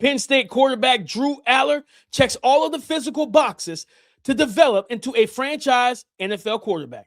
Penn State quarterback Drew Allar checks all of the physical boxes to develop into a franchise NFL quarterback.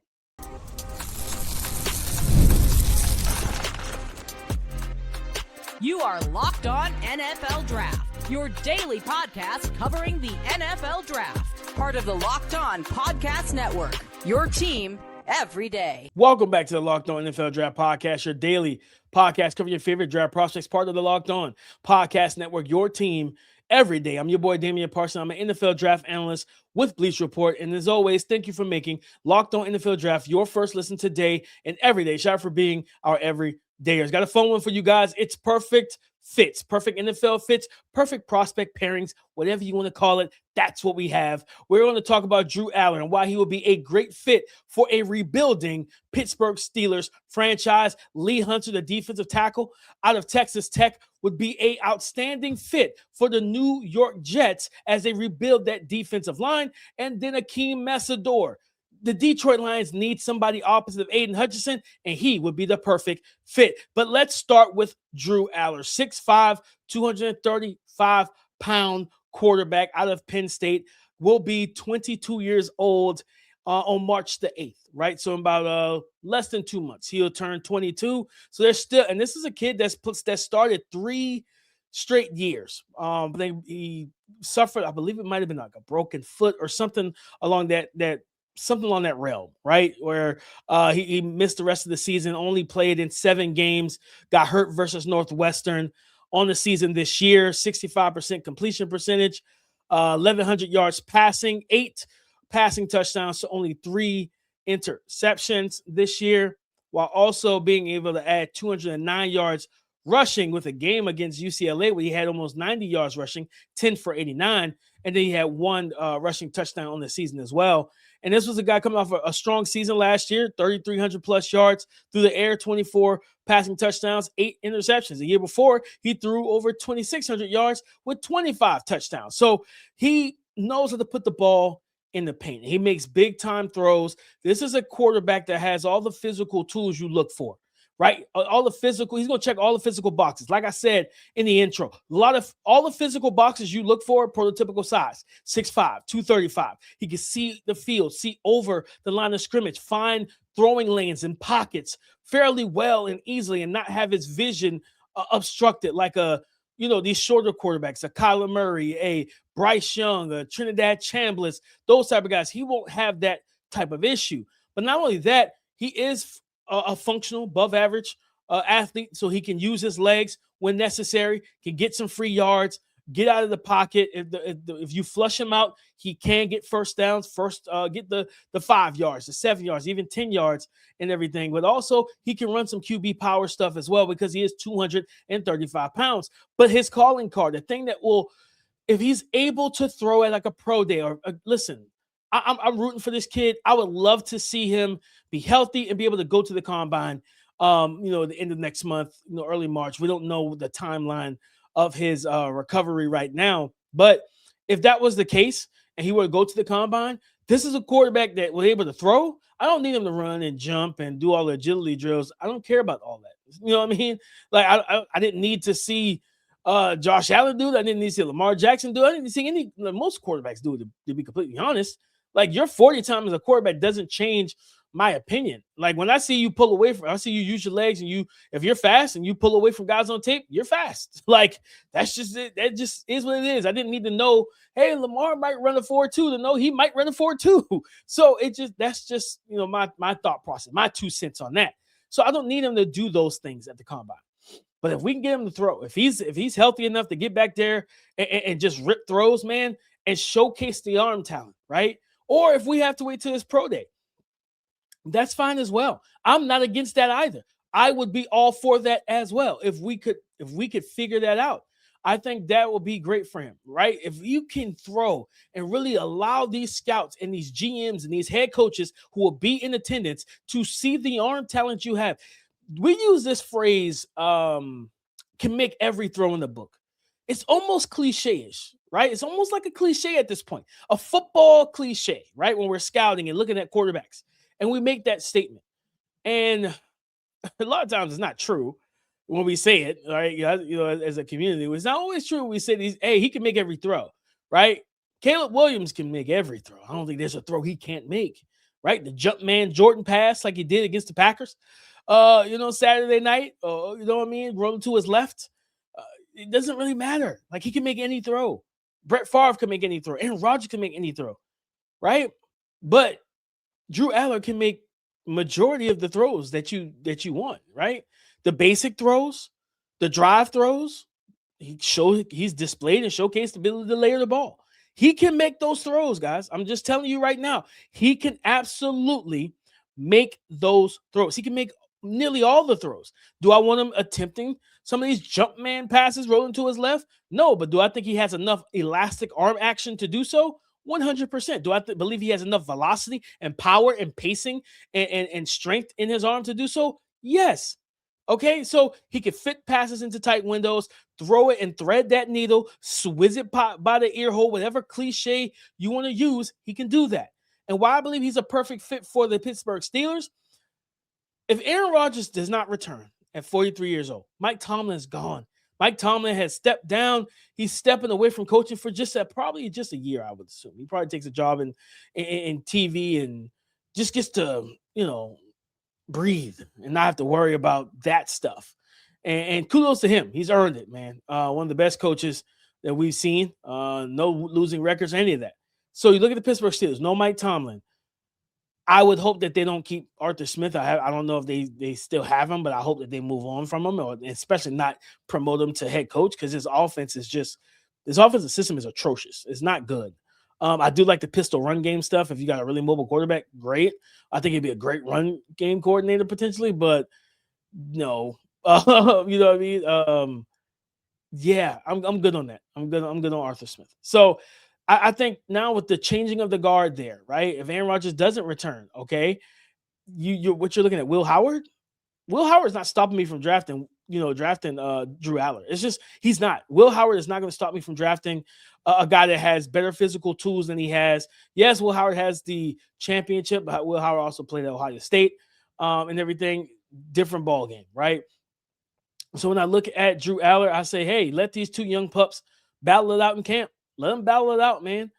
You are Locked On NFL Draft, your daily podcast covering the NFL Draft. Part of the Locked On Podcast Network, your team every day. Welcome back to the Locked On NFL Draft Podcast, your daily podcast covering your favorite draft prospects, part of the Locked On Podcast Network, your team every day. I'm your boy, Damian Parson. I'm an NFL draft analyst with Bleacher Report. And as always, thank you for making Locked On NFL Draft your first listen today and every day. Shout out for being our everydayers. Got a fun one for you guys. It's perfect fits, perfect NFL fits, perfect prospect pairings, whatever you want to call it. That's what we have. We're going to talk about Drew Allar and why he will be a great fit for a rebuilding Pittsburgh Steelers franchise. Lee Hunter, the defensive tackle out of Texas Tech, would be an outstanding fit for the New York Jets as they rebuild that defensive line. And then Akeem Mesidor. The Detroit Lions need somebody opposite of Aidan Hutchinson, and he would be the perfect fit. But let's start with Drew Allar, 6'5", 235-pound quarterback out of Penn State, will be 22 years old on March the 8th, right? So in about less than 2 months, he'll turn 22. So there's still, and this is a kid that started 3 straight years. He suffered, I believe it might have been like a broken foot or something along that realm, right? Where he missed the rest of the season, only played in 7 games, got hurt versus Northwestern on the season this year, 65% completion percentage, 1,100 yards passing, 8 passing touchdowns to only 3 interceptions this year, while also being able to add 209 yards rushing with a game against UCLA where he had almost 90 yards rushing, 10 for 89, and then he had 1 rushing touchdown on the season as well. And this was a guy coming off a strong season last year, 3,300 plus yards through the air, 24 passing touchdowns, 8 interceptions. The year before, he threw over 2,600 yards with 25 touchdowns. So he knows how to put the ball in the paint. He makes big time throws. This is a quarterback that has all the physical tools you look for, right? All the physical, he's going to check all the physical boxes. Like I said in the intro, all the physical boxes you look for, prototypical size, 6'5", 235. He can see the field, see over the line of scrimmage, find throwing lanes and pockets fairly well and easily, and not have his vision obstructed like these shorter quarterbacks, a Kyler Murray, a Bryce Young, a Trinidad Chambliss, those type of guys. He won't have that type of issue. But not only that, he is a functional, above average athlete, so he can use his legs when necessary, can get some free yards, get out of the pocket. If you flush him out, he can get first downs, get the 5 yards, the 7 yards, even 10 yards and everything. But also he can run some QB power stuff as well because he is 235 pounds. But his calling card, the thing that will, if he's able to throw at like a pro day listen, I'm rooting for this kid. I would love to see him be healthy and be able to go to the combine, the end of next month, early March. We don't know the timeline of his recovery right now. But if that was the case and he were to go to the combine, this is a quarterback that was able to throw. I don't need him to run and jump and do all the agility drills. I don't care about all that. You know what I mean? Like I didn't need to see Josh Allen do it. I didn't need to see Lamar Jackson do it. I didn't see most quarterbacks do it, to be completely honest. Like your 40 time as a quarterback doesn't change my opinion. Like when I see you pull away I see you use your legs and if you're fast and you pull away from guys on tape, you're fast. Like that's just it. That just is what it is. I didn't need to know, hey, Lamar might run a 4.2 to know he might run a 4.2. So that's just my thought process, my 2 cents on that. So I don't need him to do those things at the combine. But if we can get him to throw, if he's healthy enough to get back there and just rip throws, man, and showcase the arm talent, right? Or if we have to wait till his pro day, that's fine as well. I'm not against that either. I would be all for that as well. If we could figure that out, I think that would be great for him, right? If you can throw and really allow these scouts and these GMs and these head coaches who will be in attendance to see the arm talent you have. We use this phrase, can make every throw in the book. It's almost cliche-ish, right? It's almost like a cliche at this point, a football cliche, right? When we're scouting and looking at quarterbacks and we make that statement. And a lot of times it's not true. when we say it, right? As a community, it's not always true when we say these. Hey, he can make every throw, right? Caleb Williams can make every throw. I don't think there's a throw he can't make, right? The jump man Jordan pass like he did against the Packers, Saturday night. You know what I mean? Rolling to his left. It doesn't really matter. Like, he can make any throw. Brett Favre can make any throw. Aaron Rodgers can make any throw, right? But Drew Allar can make majority of the throws that you want, right? The basic throws, the drive throws. He's displayed and showcased the ability to layer the ball. He can make those throws, guys. I'm just telling you right now. He can absolutely make those throws. He can make nearly all the throws. Do I want him attempting some of these jump man passes rolling to his left? No, but do I think he has enough elastic arm action to do so? 100%. Do I believe he has enough velocity and power and pacing and strength in his arm to do so? Yes. Okay, so he could fit passes into tight windows, throw it and thread that needle, swizz it by the ear hole, whatever cliche you want to use, he can do that. And why I believe he's a perfect fit for the Pittsburgh Steelers, if Aaron Rodgers does not return at 43 years old, Mike Tomlin is gone. Mike Tomlin has stepped down. He's stepping away from coaching for probably just a year, I would assume. He probably takes a job in TV and just gets to, breathe and not have to worry about that stuff. And kudos to him. He's earned it, man. One of the best coaches that we've seen. No losing records, any of that. So you look at the Pittsburgh Steelers, no Mike Tomlin. I would hope that they don't keep Arthur Smith. I don't know if they still have him, but I hope that they move on from him, or especially not promote him to head coach, because his offensive system is atrocious. It's not good. I do like the pistol run game stuff. If you got a really mobile quarterback, great. I think he'd be a great run game coordinator potentially, but no, you know what I mean? Yeah, I'm good on that. I'm good on Arthur Smith. So I think now with the changing of the guard there, right? If Aaron Rodgers doesn't return, okay, what you're looking at, Will Howard. Will Howard's not stopping me from drafting Drew Allar. It's just he's not. Will Howard is not going to stop me from drafting a guy that has better physical tools than he has. Yes, Will Howard has the championship, but Will Howard also played at Ohio State and everything. Different ball game, right? So when I look at Drew Allar, I say, hey, let these two young pups battle it out in camp. Let them battle it out, man.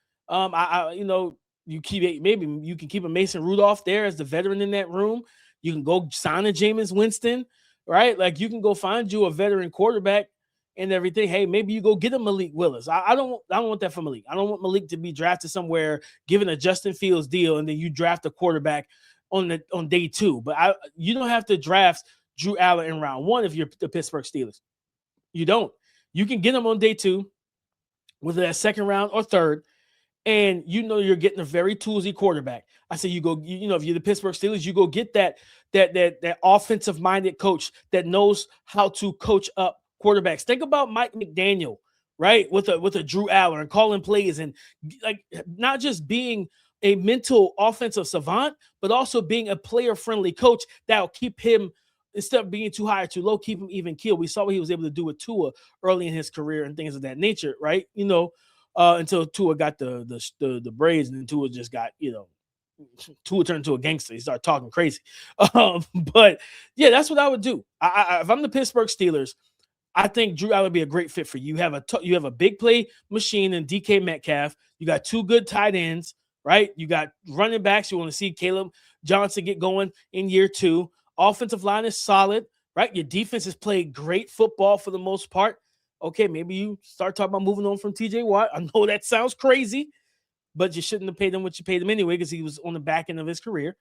You can keep a Mason Rudolph there as the veteran in that room. You can go sign a Jameis Winston, right? Like, you can go find you a veteran quarterback and everything. Hey, maybe you go get a Malik Willis. I don't want that for Malik. I don't want Malik to be drafted somewhere, given a Justin Fields deal, and then you draft a quarterback on day 2. But you don't have to draft Drew Allar in round 1 if you're the Pittsburgh Steelers. You don't. You can get him on day 2, whether that's second round or third, and you're getting a very toolsy quarterback. I say you go, if you're the Pittsburgh Steelers, you go get that offensive minded coach that knows how to coach up quarterbacks. Think about Mike McDaniel, right? With a Drew Allar and calling plays, and like not just being a mental offensive savant, but also being a player friendly coach that'll keep him, instead of being too high or too low, keep him even keel. We saw what he was able to do with Tua early in his career and things of that nature, right? Until Tua got the braids, and then Tua just got, Tua turned into a gangster. He started talking crazy. But yeah, that's what I would do. If I'm the Pittsburgh Steelers, I think Drew Allar would be a great fit for you. You have a big play machine in DK Metcalf. You got 2 good tight ends, right? You got running backs. You want to see Caleb Johnson get going in year 2. Offensive line is solid, right? Your defense has played great football for the most part. Okay, maybe you start talking about moving on from TJ Watt. I know that sounds crazy, but you shouldn't have paid him what you paid him anyway, because he was on the back end of his career.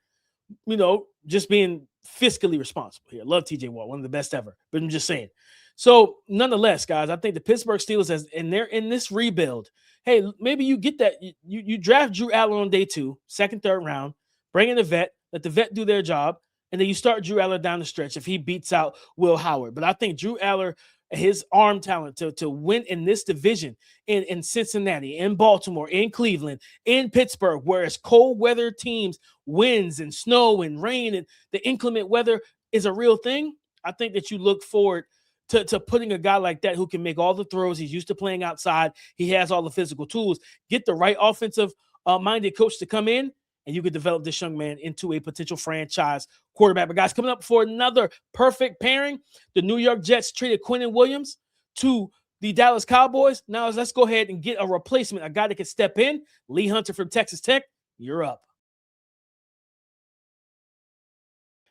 Just being fiscally responsible here. Love TJ Watt, one of the best ever, but I'm just saying. So nonetheless, guys, I think the Pittsburgh Steelers, and they're in this rebuild. Hey, maybe you get that. You draft Drew Allar on day 2, second, third round, bring in a vet, let the vet do their job, and then you start Drew Allar down the stretch if he beats out Will Howard. But I think Drew Allar, his arm talent to win in this division in Cincinnati, in Baltimore, in Cleveland, in Pittsburgh, where it's cold weather teams, winds and snow and rain, and the inclement weather is a real thing. I think that you look forward to putting a guy like that who can make all the throws. He's used to playing outside. He has all the physical tools. Get the right offensive minded coach to come in, and you could develop this young man into a potential franchise quarterback. But guys, coming up for another perfect pairing, the New York Jets traded Quinnen Williams to the Dallas Cowboys. Now let's go ahead and get a replacement, a guy that can step in. Lee Hunter from Texas Tech, you're up.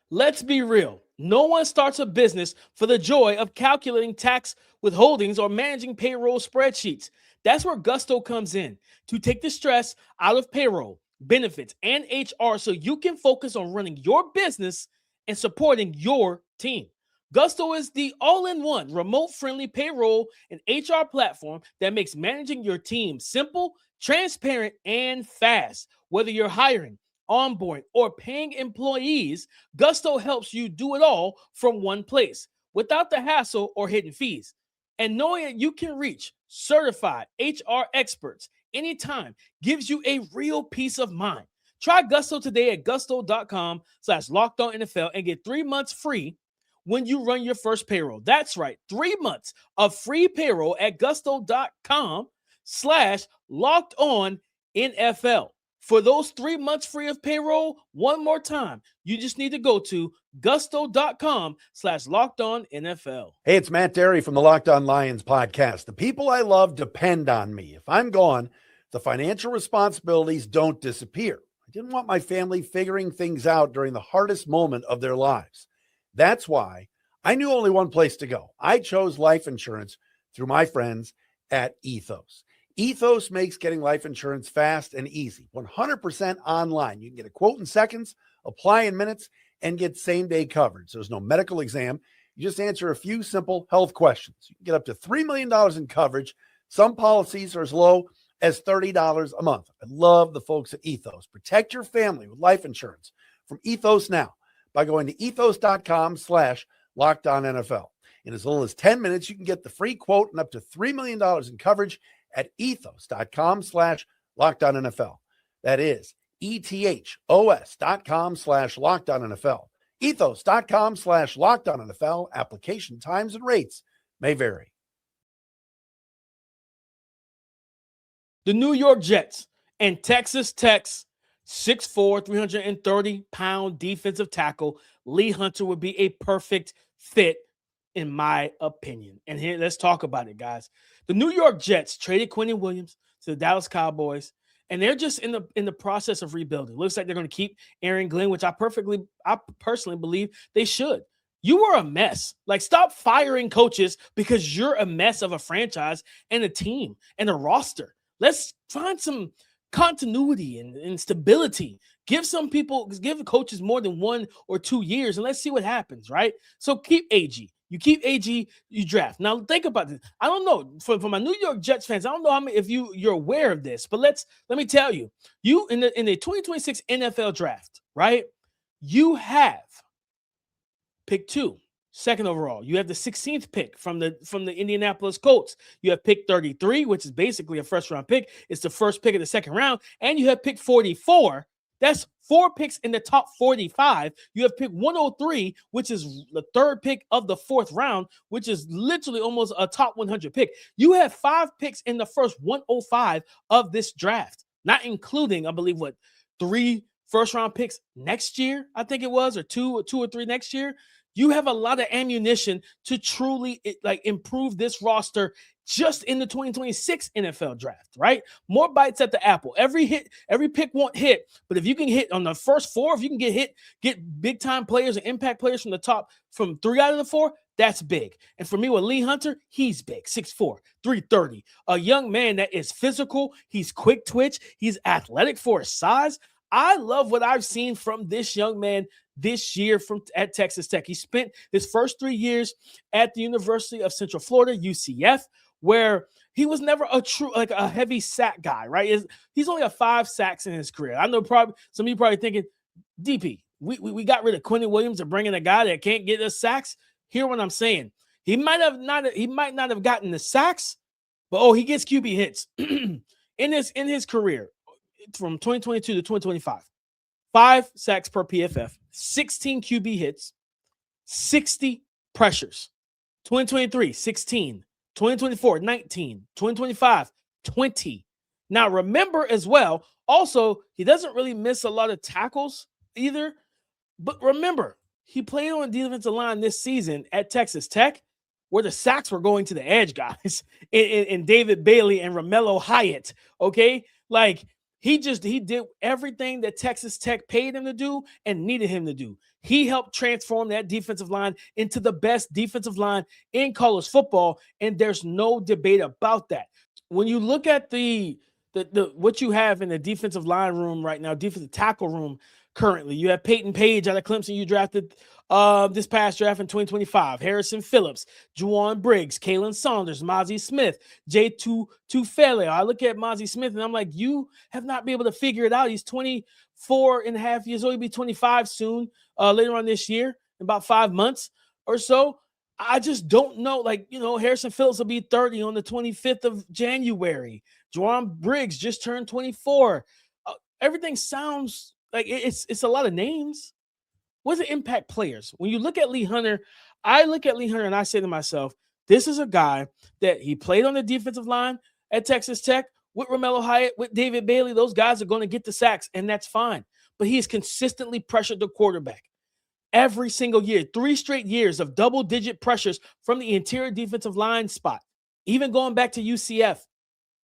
Let's be real. No one starts a business for the joy of calculating tax withholdings or managing payroll spreadsheets. That's where Gusto comes in to take the stress out of payroll, benefits, and HR so you can focus on running your business and supporting your team. Gusto is the all-in-one remote-friendly payroll and HR platform that makes managing your team simple, transparent, and fast. Whether you're hiring, onboarding, or paying employees, Gusto helps you do it all from one place without the hassle or hidden fees. And knowing that you can reach certified HR experts anytime gives you a real peace of mind. Try Gusto today at gusto.com/LockedOnNFL and get 3 months free when you run your first payroll. That's right, 3 months of free payroll at gusto.com/LockedOnNFL. For those 3 months free of payroll, one more time, you just need to go to gusto.com/LockedOnNFL. Hey, it's Matt Derry from the Locked On Lions podcast. The people I love depend on me. If I'm gone, the financial responsibilities don't disappear. I didn't want my family figuring things out during the hardest moment of their lives. That's why I knew only one place to go. I chose life insurance through my friends at Ethos. Ethos makes getting life insurance fast and easy, 100% online. You can get a quote in seconds, apply in minutes, and get same-day coverage. There's no medical exam. You just answer a few simple health questions. You can get up to $3 million in coverage. Some policies are as low as $30 a month. I love the folks at Ethos. Protect your family with life insurance from Ethos now by going to ethos.com/LockedOnNFL. In as little as 10 minutes, you can get the free quote and up to $3 million in coverage at ethos.com/LockedOnNFL. That is ethos.com/LockedOnNFL. Ethos.com/LockedOnNFL. Application times and rates may vary. The New York Jets and Texas Tech's 6'4", 330-pound defensive tackle Lee Hunter would be a perfect fit, in my opinion. And here, let's talk about it, guys. The New York Jets traded Quinnen Williams to the Dallas Cowboys, and they're just in the process of rebuilding. Looks like they're going to keep Aaron Glenn, which I personally believe they should. You were a mess. Like, stop firing coaches because you're a mess of a franchise and a team and a roster. Let's find some continuity and stability. Give coaches more than 1 or 2 years, and let's see what happens, right? So keep AG. You keep AG, you draft. Now think about this. I don't know, for my New York Jets fans, I don't know how many if you're aware of this, but let me tell you. You in the 2026 NFL draft, right? You have pick 2, second overall. You have the 16th pick from the Indianapolis Colts. You have pick 33, which is basically a first-round pick. It's the first pick of the second round. And you have pick 44. That's 4 picks in the top 45. You have pick 103, which is the third pick of the 4th round, which is literally almost a top 100 pick. You have 5 picks in the first 105 of this draft, not including, I believe, 3 first-round picks next year, I think it was, or 2 or 3 next year. You have a lot of ammunition to truly improve this roster just in the 2026 NFL draft, right? More bites at the apple. Every pick won't hit, but if you can hit on the first 4, if you can get big time players and impact players from the top, from 3 out of the 4, that's big. And for me with Lee Hunter, he's big, 6'4", 330. A young man that is physical. He's quick twitch. He's athletic for his size. I love what I've seen from this young man this year at Texas Tech. He spent his first 3 years at the University of Central Florida, UCF, where he was never a heavy sack guy, right? He's only got 5 sacks in his career. I know probably some of you probably thinking, DP, we got rid of Quinnen Williams and bringing a guy that can't get us sacks. Hear what I'm saying. He might not have gotten the sacks, but he gets QB hits in his career from 2022 to 2025. 5 sacks per PFF, 16 QB hits, 60 pressures. 2023, 16. 2024, 19. 2025, 20. Now, remember as well, also, he doesn't really miss a lot of tackles either. But remember, he played on the defensive line this season at Texas Tech, where the sacks were going to the edge guys in David Bailey and Romello Hyatt. Okay, like he did everything that Texas Tech paid him to do and needed him to do. He helped transform that defensive line into the best defensive line in college football, and there's no debate about that. When you look at the what you have in the defensive line room right now, defensive tackle room currently, you have Peyton Page out of Clemson, you drafted this past draft in 2025, Harrison Phillips, Juwan Briggs, Kalen Saunders, Mozzie Smith, J2 Tufele. I look at Mozzie Smith and I'm like, you have not been able to figure it out. He's 24 and a half years old. He'll be 25 soon, later on this year, in about 5 months or so. I just don't know. Like, Harrison Phillips will be 30 on the 25th of January. Juwan Briggs just turned 24. Everything sounds like it's a lot of names. What does it impact players? When you look at Lee Hunter, I look at Lee Hunter and I say to myself, this is a guy that he played on the defensive line at Texas Tech with Romello Hyatt, with David Bailey. Those guys are going to get the sacks, and that's fine. But he has consistently pressured the quarterback every single year, 3 straight years of double-digit pressures from the interior defensive line spot, even going back to UCF,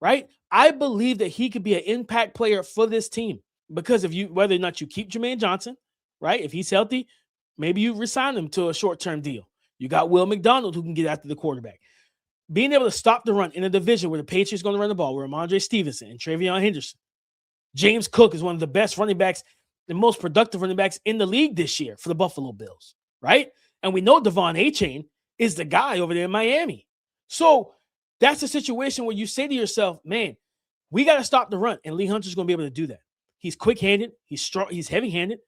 right? I believe that he could be an impact player for this team because whether or not you keep Jermaine Johnson, right? If he's healthy, maybe you resign him to a short-term deal. You got Will McDonald who can get after the quarterback. Being able to stop the run in a division where the Patriots are going to run the ball, where Ramondre Stevenson and Travion Henderson. James Cook is one of the best running backs, the most productive running backs in the league this year for the Buffalo Bills, right? And we know Devon Achane is the guy over there in Miami. So that's a situation where you say to yourself, man, we got to stop the run, and Lee Hunter's going to be able to do that. He's quick-handed. He's strong. He's heavy-handed.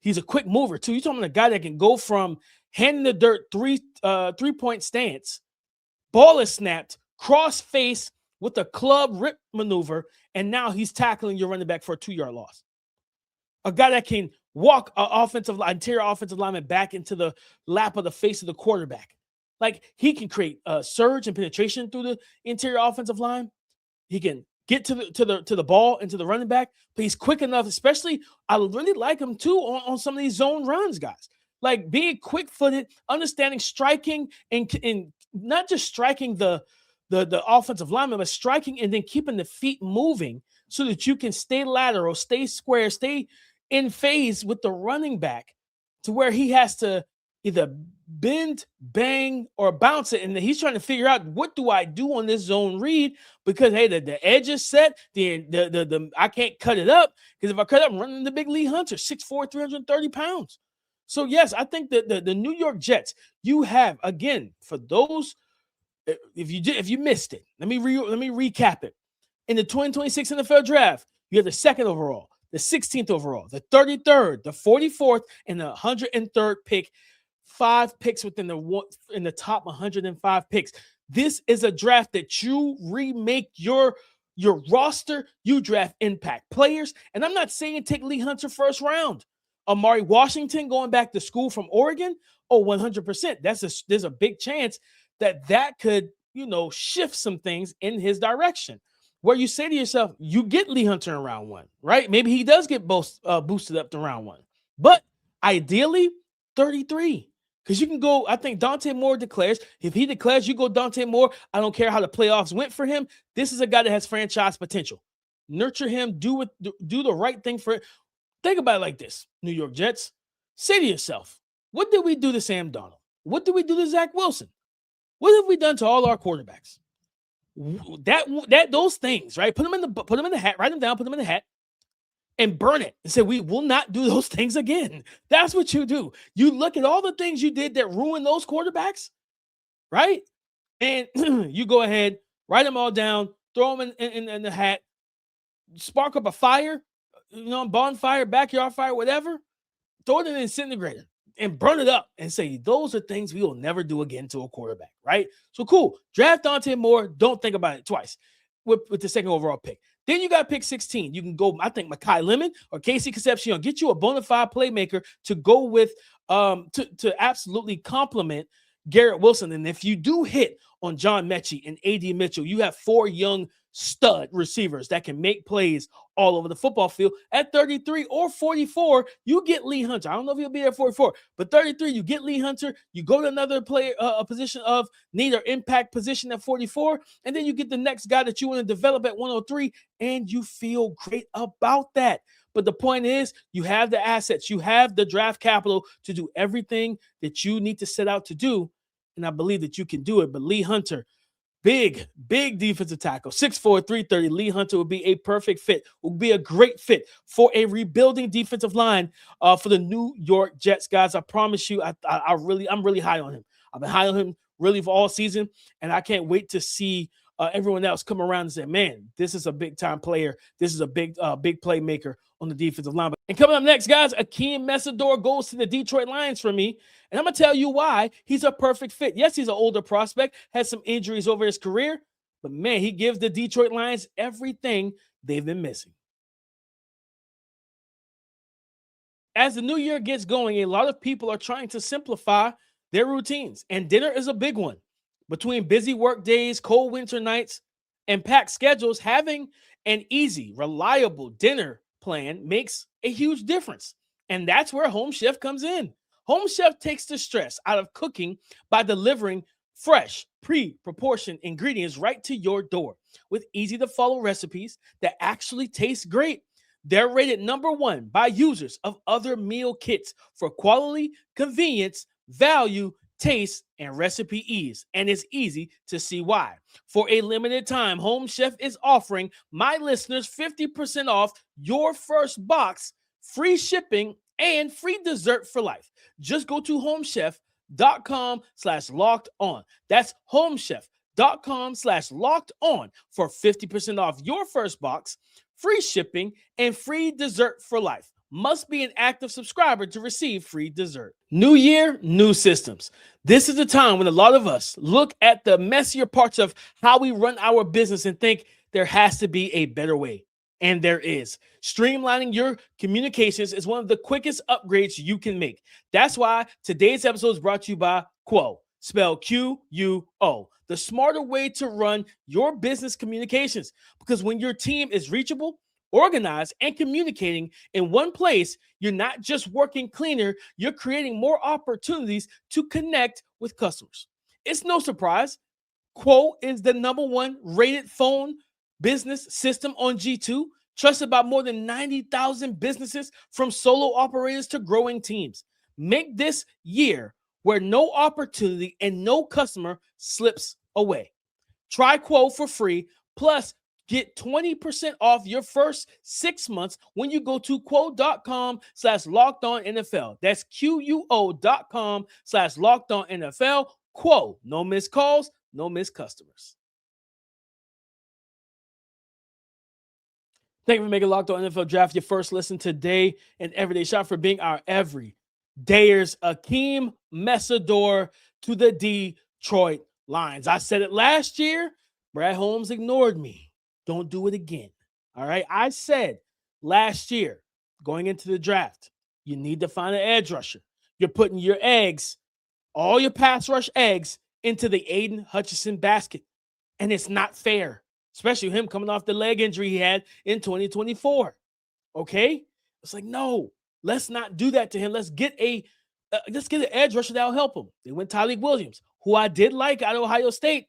He's a quick mover, too. You're talking about a guy that can go from handing the dirt three-point stance, ball is snapped, cross-face with a club rip maneuver, and now he's tackling your running back for a 2-yard loss. A guy that can walk interior offensive lineman back into the lap of the face of the quarterback. Like, he can create a surge and penetration through the interior offensive line. He can get to the ball and to the running back, but he's quick enough, especially, I really like him too on some of these zone runs, guys. Like, being quick-footed, understanding striking, and not just striking the offensive lineman, but striking and then keeping the feet moving so that you can stay lateral, stay square, stay in phase with the running back to where he has to either bend, bang, or bounce it. And then he's trying to figure out, what do I do on this zone read? Because, hey, the edge is set. The I can't cut it up, because if I cut it up, I'm running the big Lee Hunter, 6'4", 330 pounds. So, yes, I think that the New York Jets, you have, again, for those, if you missed it, let me recap it. In the 2026 NFL Draft, you have the 2nd overall, the 16th overall, the 33rd, the 44th, and the 103rd pick. 5 picks in the top 105 picks. This is a draft that you remake your roster. You draft impact players. And I'm not saying take Lee Hunter first round. Amari Washington going back to school from Oregon. Oh, 100%. There's a big chance that could, shift some things in his direction. Where you say to yourself, you get Lee Hunter in round 1, right? Maybe he does get boosted up to round 1. But ideally, 33. Because you can go, I think Dante Moore declares. If he declares, you go Dante Moore. I don't care how the playoffs went for him. This is a guy that has franchise potential. Nurture him. Do the right thing for it. Think about it like this, New York Jets. Say to yourself, what did we do to Sam Darnold? What did we do to Zach Wilson? What have we done to all our quarterbacks? Those things, right? Put them in the hat. Write them down. Put them in the hat. And burn it and say, we will not do those things again. That's what you do. You look at all the things you did that ruined those quarterbacks, right? And you go ahead, write them all down, throw them in the hat, spark up a fire, bonfire, backyard fire, whatever, throw it in an incinerator and burn it up and say, those are things we will never do again to a quarterback, right? So cool. Draft Dante Moore. Don't think about it twice with the 2nd overall pick. Then you got pick 16. You can go, I think, Mekhi Lemon or Casey Concepcion. Get you a bona fide playmaker to go with to absolutely complement Garrett Wilson. And if you do hit on John Mechie and A.D. Mitchell, you have 4 young stud receivers that can make plays all over the football field. At 33 or 44, you get Lee Hunter. I don't know if he'll be at 44, but 33, you get Lee Hunter. You go to another player, a position of need or impact position at 44, and then you get the next guy that you want to develop at 103, and you feel great about that. But the point is, you have the assets, you have the draft capital to do everything that you need to set out to do, and I believe that you can do it. But Lee Hunter, big defensive tackle, 6'4", 330. Lee Hunter would be a perfect fit, would be a great fit for a rebuilding defensive line for the New York Jets, guys. I promise you, I'm really high on him. I've been high on him really for all season, and I can't wait to see everyone else come around and say, man, this is a big-time player. This is a big playmaker on the defensive line. And coming up next, guys, Akeem Mesidor goes to the Detroit Lions for me. And I'm going to tell you why he's a perfect fit. Yes, he's an older prospect, has some injuries over his career, but man, he gives the Detroit Lions everything they've been missing. As the new year gets going, a lot of people are trying to simplify their routines, and dinner is a big one. Between busy work days, cold winter nights, and packed schedules, having an easy, reliable dinner plan makes a huge difference. And that's where Home Chef comes in. Home Chef takes the stress out of cooking by delivering fresh, pre-proportioned ingredients right to your door with easy-to-follow recipes that actually taste great. They're rated #1 by users of other meal kits for quality, convenience, value, taste, and recipe ease. And it's easy to see why. For a limited time, Home Chef is offering my listeners 50% off your first box, free shipping, and free dessert for life. Just go to homechef.com/locked-on. That's homechef.com/locked-on for 50% off your first box, free shipping, and free dessert for life. Must be an active subscriber to receive free dessert. New year, new systems. This is the time when a lot of us look at the messier parts of how we run our business and think there has to be a better way. And there is. Streamlining your communications is one of the quickest upgrades you can make. That's why today's episode is brought to you by Quo, spelled Q-U-O, the smarter way to run your business communications. Because when your team is reachable, organized, and communicating in one place, you're not just working cleaner, you're creating more opportunities to connect with customers. It's no surprise, Quo is the #1 rated phone business system on G2, trusted by more than 90,000 businesses, from solo operators to growing teams. Make this year where no opportunity and no customer slips away. Try Quo for free, plus get 20% off your first 6 months when you go to quo.com/lockedonnfl. That's QUO.com/lockedonnfl. Quo, no missed calls, no missed customers. Thank you for making Locked On NFL Draft your first listen today and everyday shot, for being our everydayers. Akeem Mesidor to the Detroit Lions. I said it last year. Brad Holmes ignored me. Don't do it again. All right. I said last year, going into the draft, you need to find an edge rusher. You're putting your eggs, all your pass rush eggs, into the Aidan Hutchinson basket. And it's not fair, especially him coming off the leg injury he had in 2024. Okay. It's like, no, let's not do that to him. Let's get an edge rusher that'll help him. They went Tyreek Williams, who I did like out of Ohio State,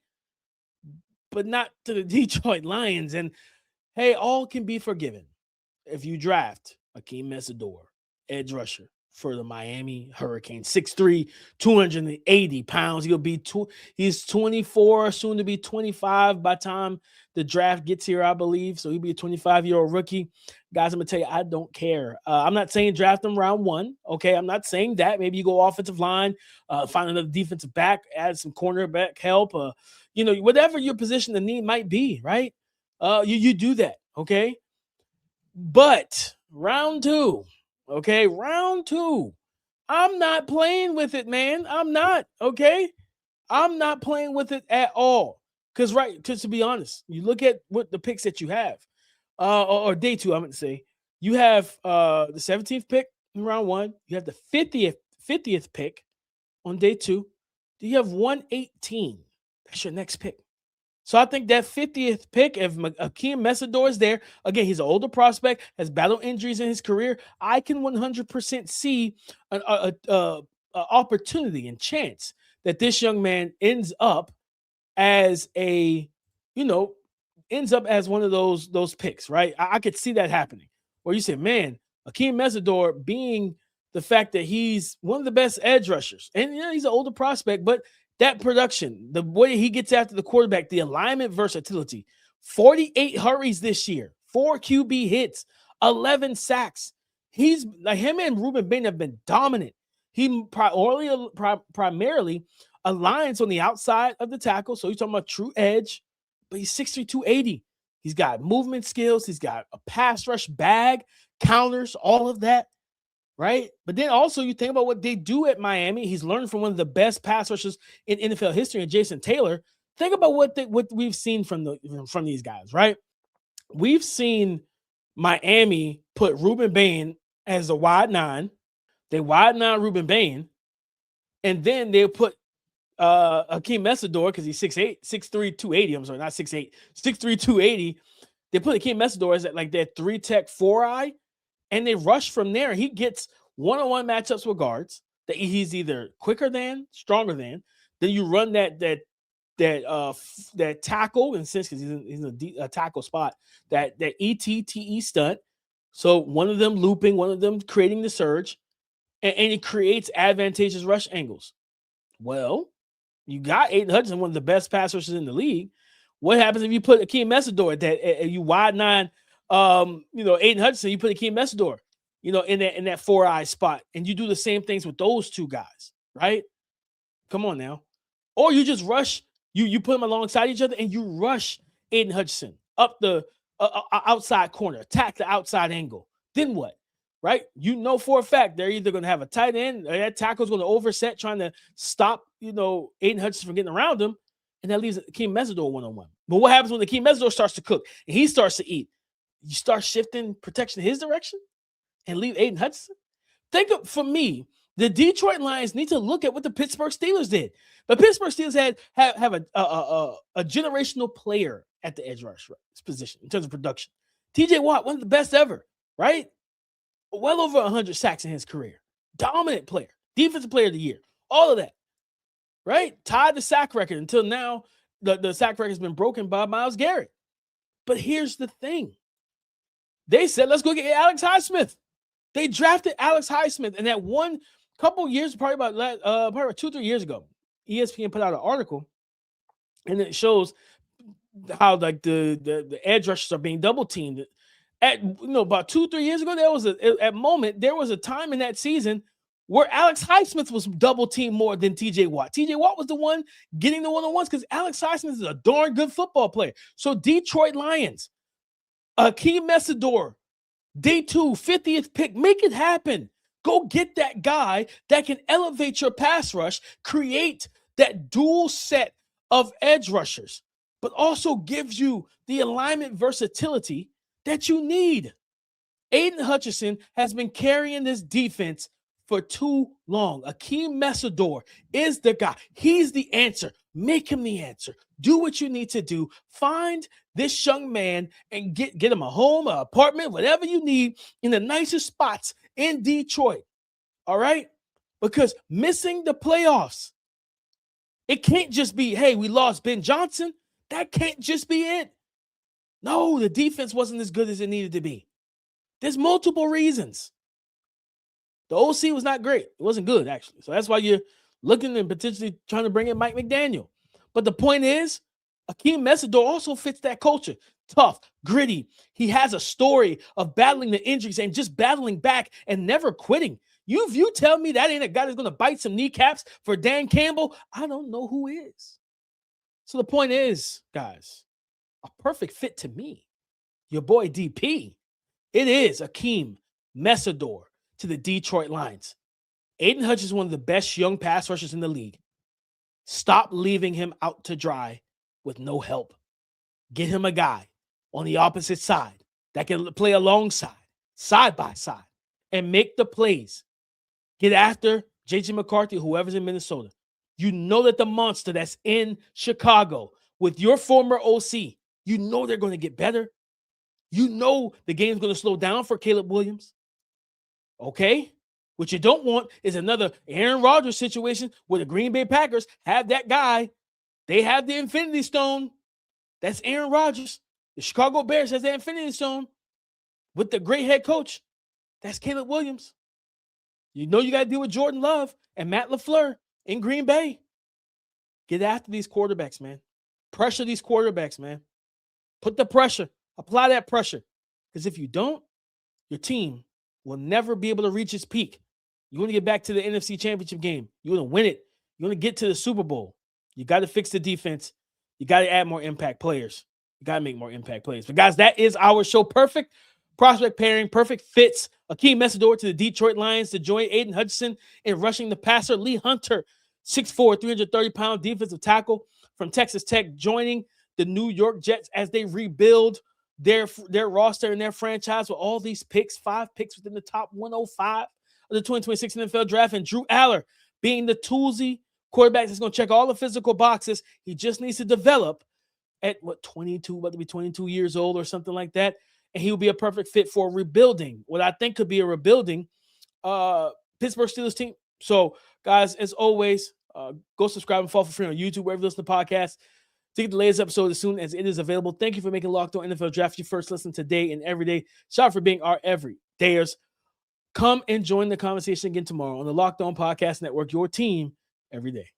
but not to the Detroit Lions. And hey, all can be forgiven if you draft Akeem Mesidor, edge rusher for the Miami Hurricanes. 6'3", 280 pounds. He's 24, soon to be 25 by the time the draft gets here, I believe. So he'll be a 25-year-old rookie. Guys, I'm going to tell you, I don't care. I'm not saying draft him round 1. Okay, I'm not saying that. Maybe you go offensive line, find another defensive back, add some cornerback help, whatever your position the need might be, right? You do that, okay? But round 2, okay, round 2, I'm not playing with it, man. I'm not, okay? I'm not playing with it at all. Because to be honest, you look at what the picks that you have, or day 2, I'm going to say, you have the 17th pick in round 1. You have the 50th pick on day 2. You have 118. That's your next pick. So I think that 50th pick, if Akeem Mesidor is there, again, he's an older prospect, has battled injuries in his career. I can 100% see an opportunity and chance that this young man ends up as one of those picks, right? I could see that happening. Where you say, man, Akeem Mesidor being the fact that he's one of the best edge rushers, and he's an older prospect, but that production, the way he gets after the quarterback, the alignment versatility, 48 hurries this year, 4 QB hits, 11 sacks. He's like, him and Ruben Bain have been dominant. He primarily aligns on the outside of the tackle. So you're talking about true edge, but he's 6'3", 280. He's got movement skills. He's got a pass rush bag, counters, all of that. Right. But then also you think about what they do at Miami. He's learned from one of the best pass rushers in NFL history, and Jason Taylor. Think about what we've seen from these guys, right? We've seen Miami put Ruben Bain as a wide 9. They wide 9 Ruben Bain, and then they put Akeem Mesidor, because he's 6'8", 6'3", 280. I'm sorry, not 6'8", 6'3", 280. They put Akeem Mesidor as like that 3-tech 4-eye. And they rush from there. He gets one-on-one matchups with guards that he's either quicker than, stronger than. Then you run that tackle, and since he's in a tackle spot, that ETTE stunt. So one of them looping, one of them creating the surge, and it creates advantageous rush angles. Well, you got Aidan Hutchinson, one of the best pass rushers in the league. What happens if you put Akeem Mesidor that you wide 9? Aidan Hutchinson, you put Akeem Mesidor, in that 4-eye spot, and you do the same things with those two guys, right? Come on now. Or you just rush, you put them alongside each other, and you rush Aidan Hutchinson up the outside corner, attack the outside angle. Then what, right? You know for a fact they're either going to have a tight end, or that tackle's going to overset trying to stop, Aidan Hutchinson from getting around him, and that leaves Akeem Mesidor one-on-one. But what happens when Akeem Mesidor starts to cook and he starts to eat? You start shifting protection his direction and leave Aidan Hutchinson. For me, the Detroit Lions need to look at what the Pittsburgh Steelers did. The Pittsburgh Steelers have a generational player at the edge rush position in terms of production. TJ Watt, one of the best ever, right? Well over 100 sacks in his career. Dominant player, defensive player of the year, all of that, right? Tied the sack record until now. The sack record has been broken by Myles Garrett. But here's the thing. They said, let's go get Alex Highsmith. They drafted Alex Highsmith, and that one couple years, probably about 2-3 years ago, ESPN put out an article, and it shows how like the edge rushers are being double teamed. About 2-3 years ago, there was a time in that season where Alex Highsmith was double teamed more than TJ Watt. TJ Watt was the one getting the one-on-ones because Alex Highsmith is a darn good football player. So Detroit Lions, Akeem Mesidor, day 2, 50th pick. Make it happen. Go get that guy that can elevate your pass rush, create that dual set of edge rushers, but also gives you the alignment versatility that you need. Aidan Hutchinson has been carrying this defense for too long. Akeem Mesidor is the guy. He's the answer. Make him the answer. Do what you need to do. Find this young man and get him a home, an apartment, whatever you need in the nicest spots in Detroit. All right? Because missing the playoffs, it can't just be, hey, we lost Ben Johnson. That can't just be it. No, the defense wasn't as good as it needed to be. There's multiple reasons. The OC was not great. It wasn't good, actually. So that's why you're looking and potentially trying to bring in Mike McDaniel. But the point is, Akeem Mesidor also fits that culture. Tough, gritty. He has a story of battling the injuries and just battling back and never quitting. You tell me that ain't a guy that's going to bite some kneecaps for Dan Campbell, I don't know who is. So the point is, guys, a perfect fit to me, your boy DP, it is Akeem Mesidor to the Detroit Lions. Aidan Hutchinson is one of the best young pass rushers in the league. Stop leaving him out to dry with no help. Get him a guy on the opposite side that can play alongside, side by side, and make the plays. Get after J.J. McCarthy, whoever's in Minnesota. You know that the monster that's in Chicago with your former OC, you know they're going to get better. You know the game's going to slow down for Caleb Williams. Okay? What you don't want is another Aaron Rodgers situation where the Green Bay Packers have that guy. They have the Infinity Stone. That's Aaron Rodgers. The Chicago Bears has the Infinity Stone with the great head coach. That's Caleb Williams. You know you got to deal with Jordan Love and Matt LaFleur in Green Bay. Get after these quarterbacks, man. Pressure these quarterbacks, man. Put the pressure. Apply that pressure. Because if you don't, your team will never be able to reach its peak. You want to get back to the NFC Championship game. You want to win it. You want to get to the Super Bowl. You got to fix the defense. You got to add more impact players. You got to make more impact plays. But guys, that is our show. Perfect prospect pairing, perfect fits. Akeem Mesidor to the Detroit Lions to join Aidan Hutchinson in rushing the passer. Lee Hunter, 6'4", 330-pound defensive tackle from Texas Tech, joining the New York Jets as they rebuild their roster and their franchise with all these picks, 5 picks within the top 105 of the 2026 NFL Draft. And Drew Allar being the toolsy quarterback that's going to check all the physical boxes. He just needs to develop at, 22, about to be 22 years old or something like that. And he will be a perfect fit for rebuilding what I think could be a rebuilding Pittsburgh Steelers team. So, guys, as always, go subscribe and follow for free on YouTube, wherever you listen to podcasts, to get the latest episode as soon as it is available. Thank you for making Locked On NFL Draft your first listen today and every day. Shout out for being our everydayers. Come and join the conversation again tomorrow on the Locked On Podcast Network, your team every day.